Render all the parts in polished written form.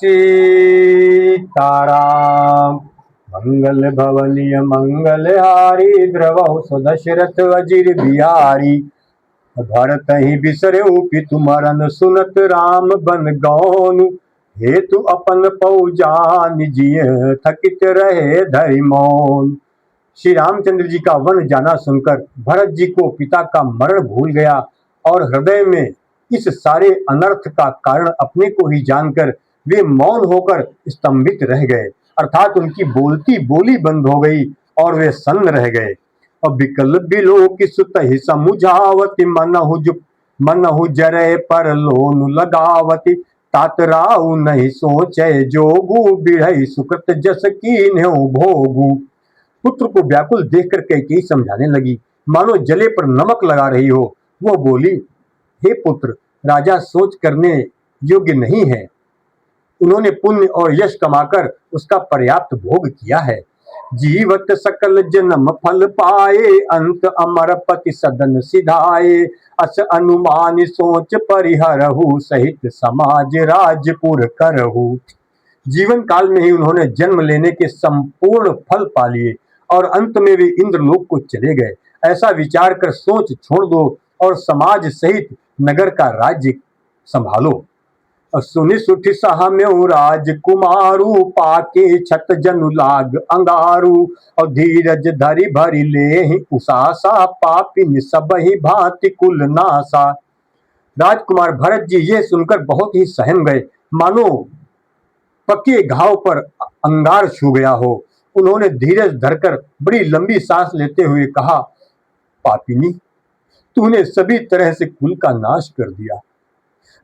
सीताराम। मंगल भवनीय मंगलहारी द्रवहु सुदशरथ अजिर बिहारी। भरत ही बिसरे पितु मरन सुनत राम बन गौनु। हेतु अपन पौजान जिय थकित रहे धरि मौन। श्री रामचंद्र जी का वन जाना सुनकर भरत जी को पिता का मरण भूल गया और हृदय में इस सारे अनर्थ का कारण अपने को ही जानकर वे मौन होकर स्तंभित रह गए, अर्थात उनकी बोलती बोली बंद हो गई और वे सन्न रह गए। और विकल बिलोकि सुतहि समुझावति मनहु जरे पर लोनु लगावती। तातराउ नहीं सोचे जोगु बिढ़ई सुकृत जस कीन्हु भोगु। पुत्र को व्याकुल देखकर कैकेयी समझाने लगी, मानो जले पर नमक लगा रही हो। वो बोली, हे पुत्र, राजा सोच करने योग्य नहीं है। उन्होंने पुण्य और यश कमाकर उसका पर्याप्त भोग किया है। जीवत सकल जन्म फल पाए, अंत अमर पति सदन सिधाए। अस अनुमान सोच परिहरहु, सहित समाज राजपुर करहु। जीवन काल में ही उन्होंने जन्म लेने के संपूर्ण फल पा लिए और अंत में वे इंद्रलोक को चले गए। ऐसा विचार कर सोच छोड़ दो और समाज सहित नगर का राज्य संभालो। सुनि सुठि सहम्यु राजकुमारु, पाके छत जनु लाग अंगारू। और धीरज धरि भरि लेहि उसासा, पापिन सबहि भांति कुल नासा। राजकुमार भरत जी ये सुनकर बहुत ही सहम गए, मानो पक्के घाव पर अंगार छू गया हो। उन्होंने धीरज धरकर बड़ी लंबी सांस लेते हुए कहा, पापिनी, तूने सभी तरह से कुल का नाश कर दिया।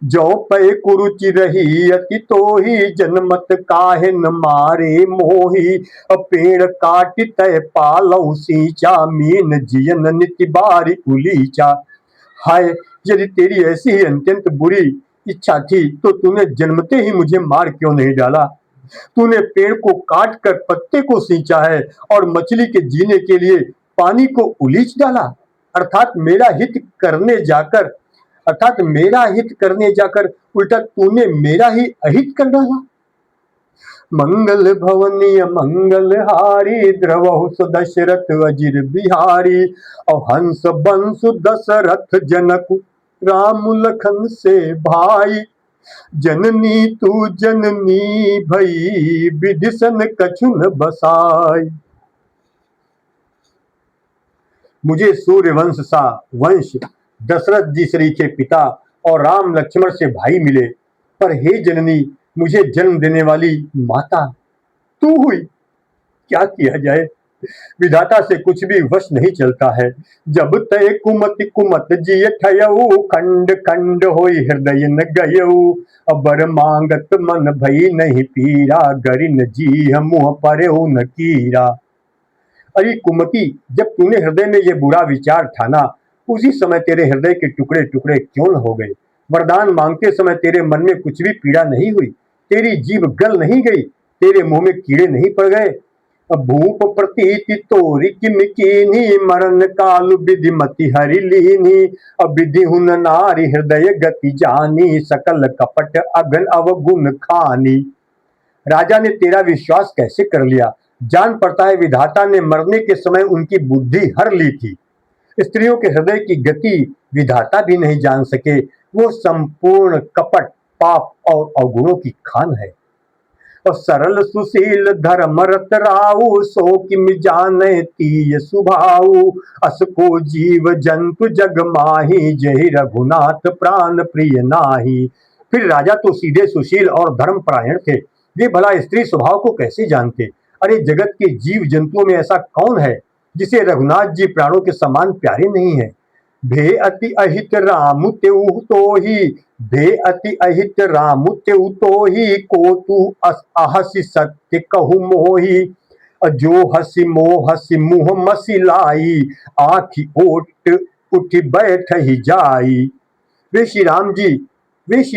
जो पै कुरुचि रही अति तोही, जनमत काहे न मारे मोही। पेड़ काटि तय पालौ सींचा, मीन जियन निति बारी उलीचा। हाय, यदि तेरी ऐसी ही अत्यंत बुरी इच्छा थी तो तूने जन्मते ही मुझे मार क्यों नहीं डाला। तूने पेड़ को काट कर पत्ते को सींचा है और मछली के जीने के लिए पानी को उलीच डाला, अर्थात मेरा हित करने जाकर उल्टा तूने मेरा ही अहित कर डाला। मंगल भवनीय मंगलहारी, द्रवहु सुदशरथ अजिर बिहारी। और हंस बंसु दशरथ जनक, राम लखन से भाई। जननी तू जननी भई, विदिशन कछुन बसाई। मुझे सूर्यवंश सा वंश दशरथ जी श्री के पिता और राम लक्ष्मण से भाई मिले, पर हे जननी, मुझे जन्म देने वाली माता तू हुई। क्या किया जाए, विधाता से कुछ भी वश नहीं चलता है। जब तय कुमति कुमत जिय ठयऊ, खंड खंड होई हृदय न गयऊ। अबर मांगत मन भई नहीं पीरा, गरिन जी मुँह परेऊ न कीरा। अरे कुमति, जब तूने हृदय में ये बुरा विचार ठाना, उसी समय तेरे हृदय के टुकड़े टुकड़े क्यों न हो गए। वरदान मांगते समय तेरे मन में कुछ भी पीड़ा नहीं हुई, तेरी जीभ गल नहीं गई, तेरे मुंह में कीड़े नहीं पड़ गए। भूप प्रतीति तोरी किम कीन्ही, मरण काल विधि मति हरि लीन्ही। विधि हुन नारी हृदय गति जानी, सकल कपट अगन अवगुण खानी। राजा ने तेरा विश्वास कैसे कर लिया। जान पड़ता है विधाता ने मरने के समय उनकी बुद्धि हर ली थी। स्त्रियों के हृदय की गति विधाता भी नहीं जान सके, वो संपूर्ण कपट, पाप और अवगुणों की खान है। और सरल सुशील धर्म रत राहु, सो किम जाने तीय सुभाऊ। अस को जीव जंतु जग माही, जहि रघुनाथ प्राण प्रिय नाही। फिर राजा तो सीधे सुशील और धर्म परायण थे, वे भला स्त्री स्वभाव को कैसे जानते। अरे जगत के जीव जंतुओं में ऐसा कौन है जिसे रघुनाथ जी प्राणों के समान प्यारे नहीं है। भे अति अहित राम तेउ तो ही, भे अति अहित राम तेउ तो ही। को तू अहसि सत्य कहु मोही, जो हसी मुँह मसिलाई। आँखि ओट उठी बैठ ही जाई। वे श्री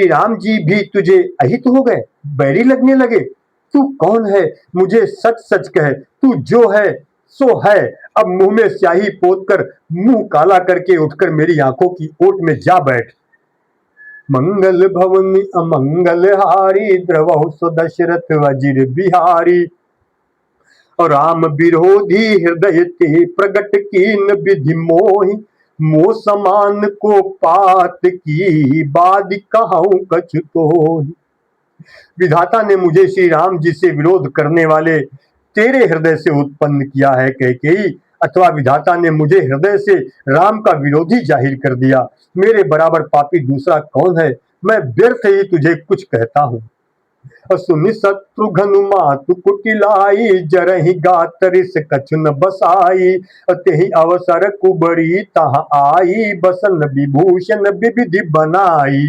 राम जी भी तुझे अहित हो गए, बैरी लगने लगे। तू कौन है, मुझे सच सच कह, तू जो है सो है। अब मुंह में स्याही पोत कर मुंह काला करके उठकर मेरी आंखों की ओट में जा बैठ। मंगल भवन अमंगल हारी, द्रवहु सो दशरथ अजिर बिहारी। और राम विरोधी हृदय ते प्रगट कीन विधि मोहि, मोह समान को पात की बाद कहूँ कछु कोहि। विधाता ने मुझे श्री राम जी से विरोध करने वाले तेरे हृदय से उत्पन्न किया है कैकेयी, अथवा विधाता ने मुझे हृदय से राम का विरोधी जाहिर कर दिया। मेरे बराबर पापी दूसरा कौन है? मैं व्यर्थ ही तुझे कुछ कहता हूँ। सुनि शत्रुघ्न मातु कुटिलाई, जरहि गातरिस कछु न बसाई। तेहि अवसर कुबरी तहाँ आई, बसन विभूषण विविधि बनाई।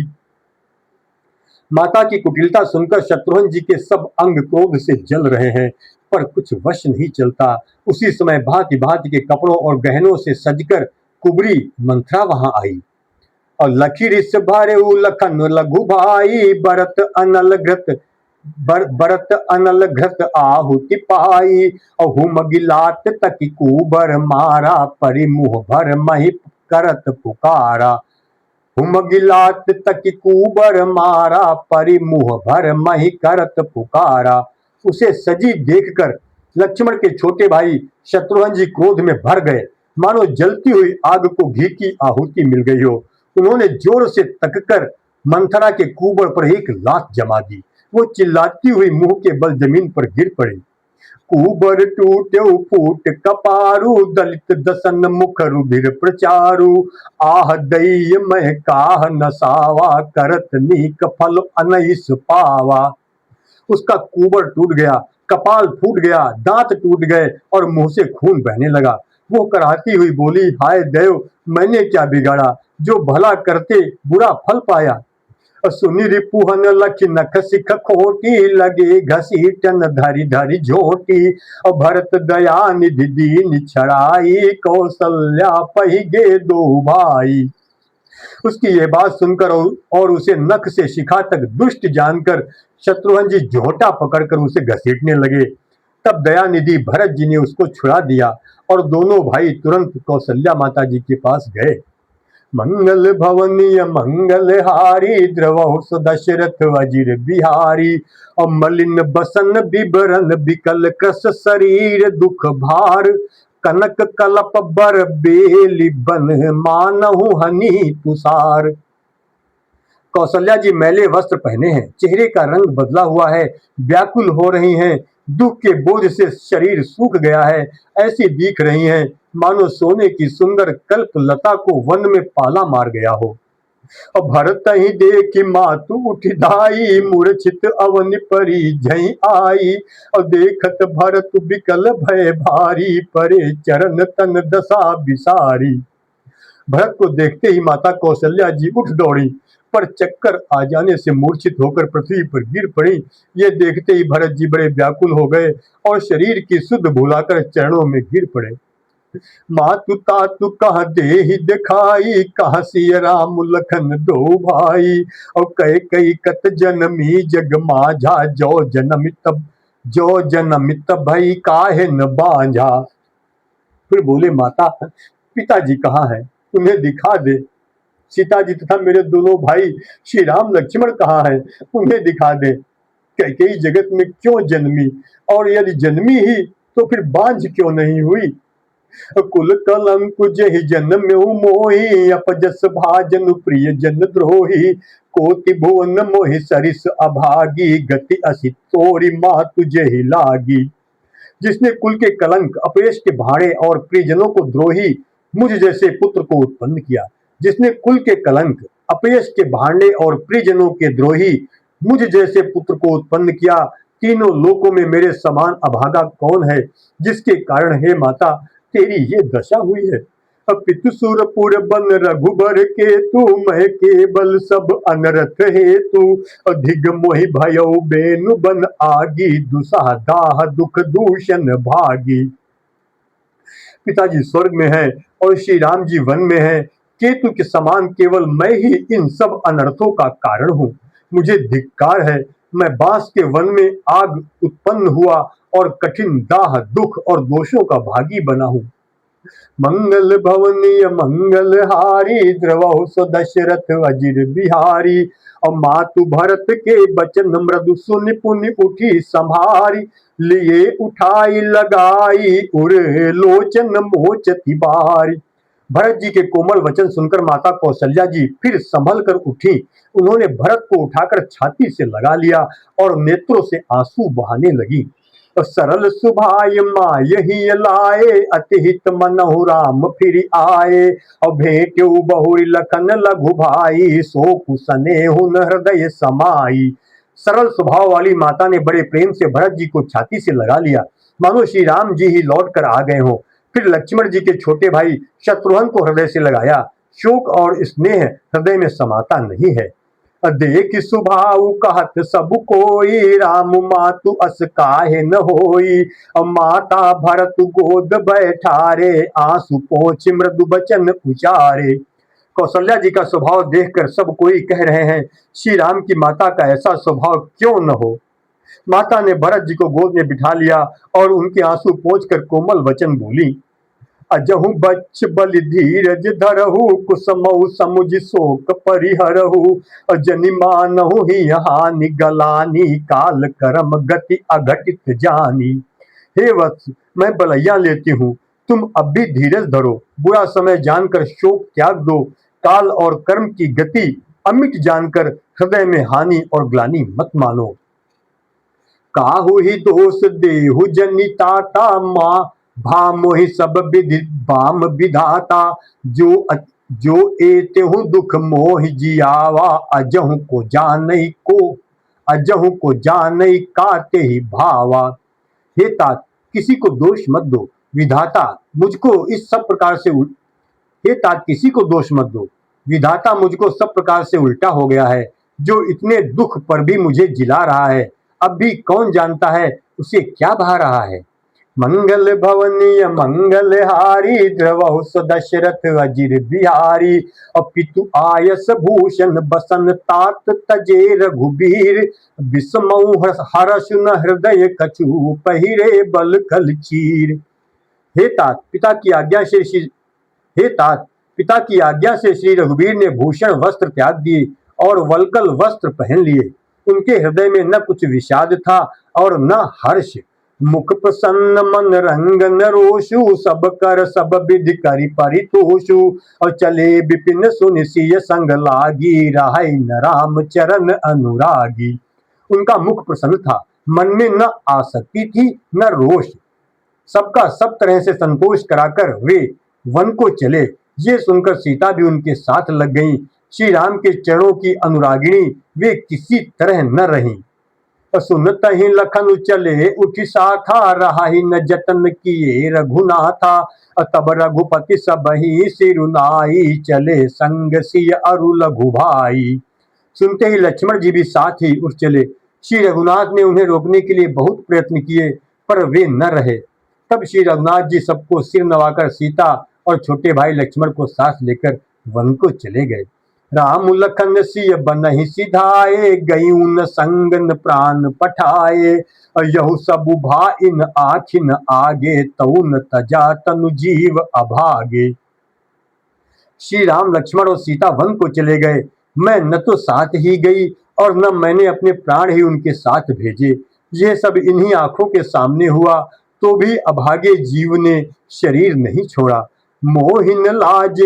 माता की कुटिलता सुनकर शत्रुघ्न जी के सब अंग क्रोध से जल रहे हैं, पर कुछ वश नहीं चलता। उसी समय भांति भांति के कपड़ों और गहनों से सजकर कुबरी मंथरा वहां आई। और लखी रिस भरे लखन लघु भाई, बरत अनल घृत आहुति पाई। और हुम गिलात तकी कुबर मारा, परिमुह भर मही करत पुकारा। हुम गिलात तकी कुबर मारा, परिमुह भर मही करत पुकारा। उसे सजी देखकर लक्ष्मण के छोटे भाई शत्रुघ्न जी क्रोध में भर गए, मानो जलती हुई आग को घी की आहुति मिल गई हो। उन्होंने जोर से तककर मंथरा के कुबर पर एक लात जमा दी। वो चिल्लाती हुई मुंह के बल जमीन पर गिर पड़ी। कुबर टूट्यो फूट कपारू, दलित दसन मुख रुधिर प्रचारु। आह दैय मह काह नसावा, करत नीक फल अनैस पावा। उसका कुबर टूट गया, कपाल फूट गया, दांत टूट गए और मुंह से खून बहने लगा। वो कराहती हुई बोली, हाय देव, मैंने क्या बिगाड़ा जो भला करते बुरा फल पाया। सुनि रिपुहन लखि नख सिख खोटी, लगे घसीटन धरि धरि झोटी। भरत दया निधि दीन छड़ाई, कौशल्या पहिगे दो भाई। उसकी ये बात सुनकर और उसे नख से शिखा तक दुष्ट जानकर शत्रुघ्न जी झोंटा पकड़कर उसे घसीटने लगे। तब दयानिधि भरत जी ने उसको छुड़ा दिया और दोनों भाई तुरंत कौशल्या माता जी के पास गए। मंगल भवनीय मंगल हारी, द्रवहु सो दशरथ अजिर बिहारी। और मलिन बसन बिबरन बिकल कृस शरीर, दुख भार कनक कलप बर बेली बन, मानहु हनी तुषार। कौशल्या जी मैले वस्त्र पहने हैं, चेहरे का रंग बदला हुआ है, व्याकुल हो रही हैं, दुख के बोझ से शरीर सूख गया है, ऐसी दिख रही हैं मानो सोने की सुंदर कल्प लता को वन में पाला मार गया हो। और भरत ही देखी मातु उठ धाई, मूर्छित अवनि परी झई आई। और देखत भरत बिकल भय भारी, परे चरण तन दशा बिसारी। भरत को देखते ही माता कौशल्या जी उठ दौड़ी, पर चक्कर आ जाने से मूर्छित होकर पृथ्वी पर गिर पड़ी। ये देखते ही भरत जी बड़े व्याकुल हो गए और शरीर की सुध भुलाकर चरणों में गिर पड़े। मातु तातु कह देहि दिखाई, कह सिय राम लखन दो भाई। और कई कई कत जनमी जग माझा, जो जनमित भई काहे न बांझा। फिर बोले, माता पिताजी कहाँ है, उन्हें दिखा दे। सीता जी तथा मेरे दोनों भाई श्री राम लक्ष्मण कहाँ है, उन्हें दिखा दे। कैकेयी जगत में क्यों जन्मी, और यदि जन्मी ही तो फिर बांझ क्यों नहीं हुई। कुल कलंक जहि जन्म्यो मोहि, अपजस भाजन प्रिय जन द्रोही। कोटि भुवन मोहि सरिस अभागी, गति असि तोरि मातु जहि लागी। जिसने कुल के कलंक, अपयश के भाड़े और प्रियजनों को द्रोही मुझ जैसे पुत्र को उत्पन्न किया। जिसने कुल के कलंक, अपयश के भांडे और प्रियजनों के द्रोही मुझ जैसे पुत्र को उत्पन्न किया, तीनों लोकों में मेरे समान अभागा कौन है, जिसके कारण हे माता तेरी ये दशा हुई है। पितु सुरपुर बन रघुबर के तू, मैं केवल सब अनरथ हेतु। अधिक मोहि भयो बेनु बन आगी, दुसह दाह दुख दूषण भागी। पिताजी स्वर्ग में है और श्री राम जी वन में है। केतु के समान केवल मैं ही इन सब अनर्थों का कारण हूँ। मुझे धिक्कार है, मैं बांस के वन में आग उत्पन्न हुआ और कठिन दाह दुख और दोषों का भागी बना हूँ। मंगल भवनीय मंगल हारी द्रवहु सो दशरथ अजिर बिहारी। और मातु भरत के बचन मृदु सुनि पुनि उठी संभारी। लिए उठाई लगाई उर लोचन मोचति बारी। भरत जी के कोमल वचन सुनकर माता कौशल्या जी फिर संभल कर उठी। उन्होंने भरत को उठाकर छाती से लगा लिया और नेत्रों से आंसू बहाने लगी। सरल सुभाय माँ यही लाए, अतिहित मनहु राम फिर आए। और भेट्यु बहुरी लखन लघु भाई, सो कुसनेहु न हृदय समाई। सरल स्वभाव वाली माता ने बड़े प्रेम से भरत जी को छाती से लगा लिया, मानो श्री राम जी ही लौट कर आ गए हों। फिर लक्ष्मण जी के छोटे भाई शत्रुघ्न को हृदय से लगाया। शोक और स्नेह हृदय में समाता नहीं है। देख सुभाऊ कहत सब कोई, राम मातु अस काहे न होई। माता भरत गोद बैठारे, आंसू पोंछ मृदु बचन उचारे। कौशल्या जी का स्वभाव देखकर सब कोई कह रहे हैं, श्री राम की माता का ऐसा स्वभाव क्यों न हो। माता ने भरत जी को गोद में बिठा लिया और उनके आंसू पोंछ कर कोमल वचन बोली। अजहु बच्च बलि धीरज धरहु, कुसमऊ समुझ शोक परिहरहु। जनि मानहु ही हानि गलानी, काल करम गति अघटित जानी। हे वत्स, मैं बलैया लेती हूँ, तुम अब भी धीरज धरो, बुरा समय जानकर शोक त्याग दो, काल और कर्म की गति अमिट जानकर हृदय में हानि और ग्लानि मत मानो। काहू ही दोष देहु जनिताता, माँ भामोहि सब विधि बाम विधाता। जो एतेहु दुख मोहि जियावा, अजहु को जानई काते ही भावा। हे तात, किसी को दोष मत दो, विधाता मुझको इस सब प्रकार से हे तात किसी को दोष मत दो, विधाता मुझको सब प्रकार से उल्टा हो गया है। जो इतने दुख पर भी मुझे जिला रहा है, अब भी कौन जानता है उसे क्या भा रहा है। मंगल भवनीय मंगल हारी, द्रवहु सो दशरथ अजिर बिहारी। और पितु आयस भूषण बसन तात, तजे रघुबीर। विस्मऊ हरस न हृदय कछु, पहिरे बल खल चीर। हे तात पिता की आज्ञा से श्री रघुवीर ने भूषण वस्त्र त्याग दिए और वल्कल वस्त्र पहन लिए। उनके हृदय में न कुछ विषाद था और न हर्ष। मुख प्रसन्न मन रंग न रोषु, सब कर सब विधि करि परितोषु। और चले विपिन सुनि सिय संग लागी, राहि न राम चरण अनुरागी। उनका मुख प्रसन्न था, मन में न आसक्ति थी न रोष। सबका सब तरह से संतोष कराकर वे वन को चले। ये सुनकर सीता भी उनके साथ लग गईं। श्री राम के चरणों की अनुरागिणी वे किसी तरह न रहीं। सुनत ही लखन चले उठी साथा, रहा ही न जतन किए रघुनाथा। तब रघुपति सबहि सिरुनाई, चले संग सिय अरु लघु भाई। सुनते ही लक्ष्मण जी भी साथ ही उठ चले। श्री रघुनाथ ने उन्हें रोकने के लिए बहुत प्रयत्न किए, पर वे न रहे। तब श्री रघुनाथ जी सबको सिर नवाकर सीता और छोटे भाई लक्ष्मण को साथ लेकर वन को चले गए। राम लखन सिय बनहि सिधाए, गयून संगन प्राण पठाए। यहु सबु भाइन आखिन आगे, तउन तजा तनु जीव अभागे। श्री राम लक्ष्मण और सीता वन को चले गए। मैं न तो साथ ही गई और न मैंने अपने प्राण ही उनके साथ भेजे। यह सब इन्हीं आंखों के सामने हुआ, तो भी अभागे जीव ने शरीर नहीं छोड़ा। मोहिन लाज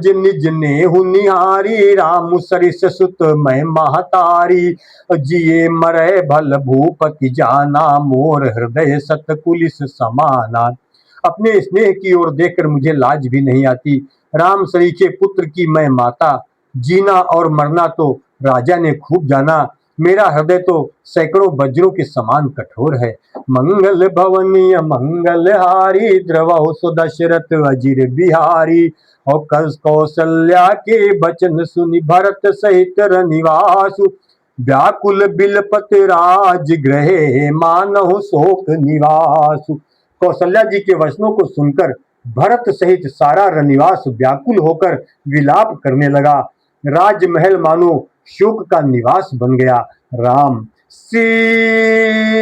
निज नेहु निहारी, राम सरिस सुत मैं महतारी। जिए मरै भल भूपति जाना, मोर हृदय सतकुलिस समाना। अपने स्नेह की ओर देखकर मुझे लाज भी नहीं आती। राम सरीखे पुत्र की मैं माता, जीना और मरना तो राजा ने खूब जाना। मेरा हृदय तो सैकड़ों वज्रों के समान कठोर है। मंगल भवनीय मंगल हारी, द्रवहु सो दशरथ अजिर बिहारी। और कौशल्या के बचन सुनि भरत सहित रनिवासु। व्याकुल बिलपत राज गृहे, मानहु शोक निवासु। कौशल्या जी के वचनों को सुनकर भरत सहित सारा रनिवास व्याकुल होकर विलाप करने लगा। राजमहल मानो शोक का निवास बन गया। राम सीताराम।